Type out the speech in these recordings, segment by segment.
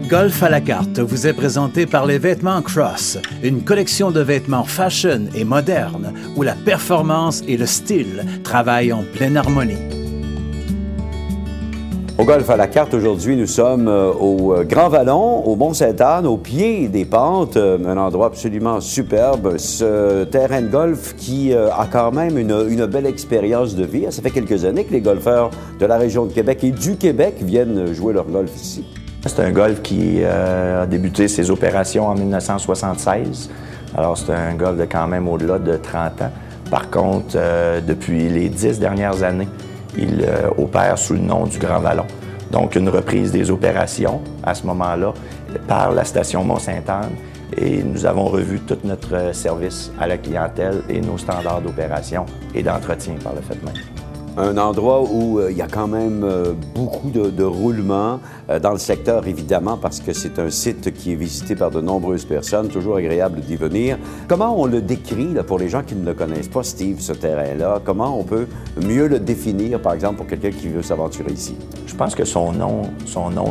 Golf à la carte vous est présenté par les vêtements Cross, une collection de vêtements fashion et moderne où la performance et le style travaillent en pleine harmonie. Au Golf à la carte, aujourd'hui, nous sommes au Grand Vallon, au Mont-Sainte-Anne, au pied des pentes, un endroit absolument superbe. Ce terrain de golf qui a quand même une belle expérience de vie. Ça fait quelques années que les golfeurs de la région de Québec et du Québec viennent jouer leur golf ici. C'est un golf qui a débuté ses opérations en 1976. Alors, c'est un golf de quand même au-delà de 30 ans. Par contre, depuis les 10 dernières années, il opère sous le nom du Grand Vallon. Donc, une reprise des opérations à ce moment-là par la station Mont-Sainte-Anne. Et nous avons revu tout notre service à la clientèle et nos standards d'opération et d'entretien par le fait même. Un endroit où il y a quand même beaucoup de roulements dans le secteur, évidemment, parce que c'est un site qui est visité par de nombreuses personnes, toujours agréable d'y venir. Comment on le décrit, là, pour les gens qui ne le connaissent pas, Steve, ce terrain-là? Comment on peut mieux le définir, par exemple, pour quelqu'un qui veut s'aventurer ici? Je pense que son nom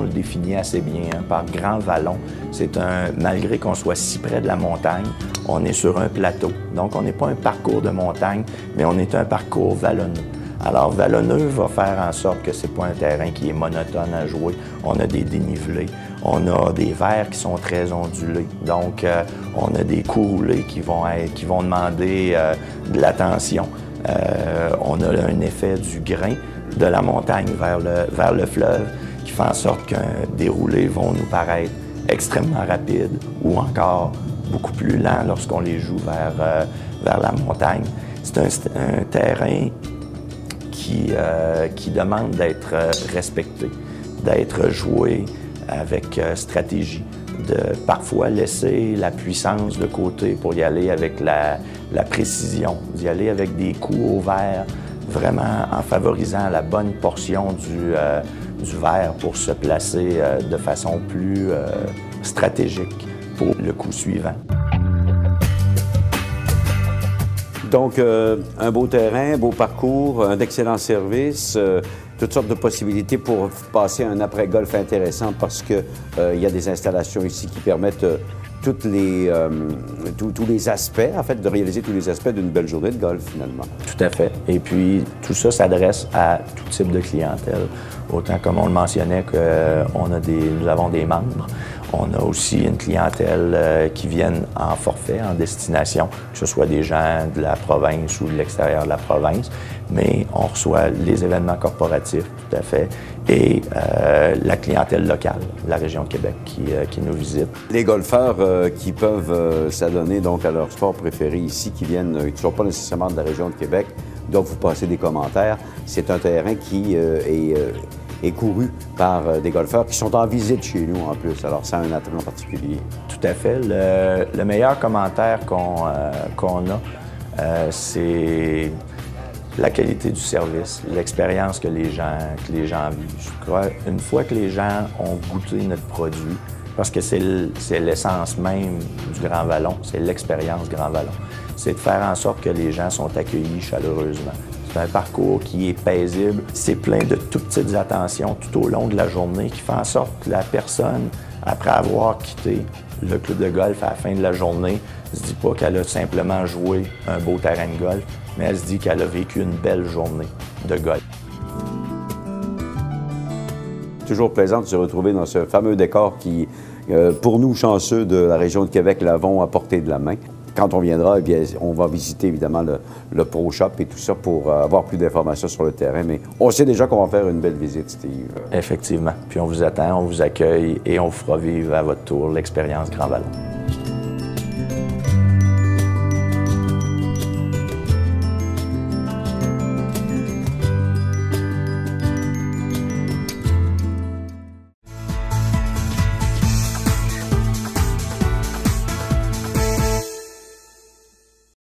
le définit assez bien, hein, par Grand Vallon. C'est malgré qu'on soit si près de la montagne, on est sur un plateau. Donc, on n'est pas un parcours de montagne, mais on est un parcours vallonneux. Alors, vallonneux va faire en sorte que c'est pas un terrain qui est monotone à jouer. On a des dénivelés, on a des verts qui sont très ondulés. Donc, on a des coups roulés qui vont demander de l'attention. On a un effet du grain de la montagne vers le fleuve qui fait en sorte que des roulés vont nous paraître extrêmement rapides ou encore beaucoup plus lents lorsqu'on les joue vers la montagne. C'est un terrain qui demande d'être respecté, d'être joué avec stratégie, de parfois laisser la puissance de côté pour y aller avec la précision, d'y aller avec des coups au vert, vraiment en favorisant la bonne portion du vert pour se placer de façon plus stratégique pour le coup suivant. Donc, un beau terrain, un beau parcours, un excellent service, toutes sortes de possibilités pour passer un après-golf intéressant parce que il y a des installations ici qui permettent tous les aspects, en fait, de réaliser tous les aspects d'une belle journée de golf, finalement. Tout à fait. Et puis, tout ça s'adresse à tout type de clientèle. Autant comme on le mentionnait nous avons des membres. On a aussi une clientèle qui viennent en forfait, en destination, que ce soit des gens de la province ou de l'extérieur de la province. Mais on reçoit les événements corporatifs, tout à fait, et la clientèle locale de la région de Québec qui nous visite. Les golfeurs qui peuvent s'adonner donc à leur sport préféré ici, qui ne sont pas nécessairement de la région de Québec, doivent vous passer des commentaires. C'est un terrain qui est couru par des golfeurs qui sont en visite chez nous en plus. Alors, ça a un attrait en particulier. Tout à fait. Le meilleur commentaire qu'on a, c'est la qualité du service, l'expérience que les gens vivent. Je crois, une fois que les gens ont goûté notre produit, parce que c'est l'essence même du Grand Vallon, c'est l'expérience Grand Vallon, c'est de faire en sorte que les gens sont accueillis chaleureusement. C'est un parcours qui est paisible. C'est plein de toutes petites attentions tout au long de la journée qui fait en sorte que la personne, après avoir quitté le club de golf à la fin de la journée, ne se dit pas qu'elle a simplement joué un beau terrain de golf, mais elle se dit qu'elle a vécu une belle journée de golf. Toujours plaisant de se retrouver dans ce fameux décor qui, pour nous chanceux de la région de Québec, l'avons à portée de la main. Quand on viendra, eh bien, on va visiter évidemment le Pro Shop et tout ça pour avoir plus d'informations sur le terrain. Mais on sait déjà qu'on va faire une belle visite, Steve. Effectivement. Puis on vous attend, on vous accueille et on vous fera vivre à votre tour l'expérience Grand Vallon.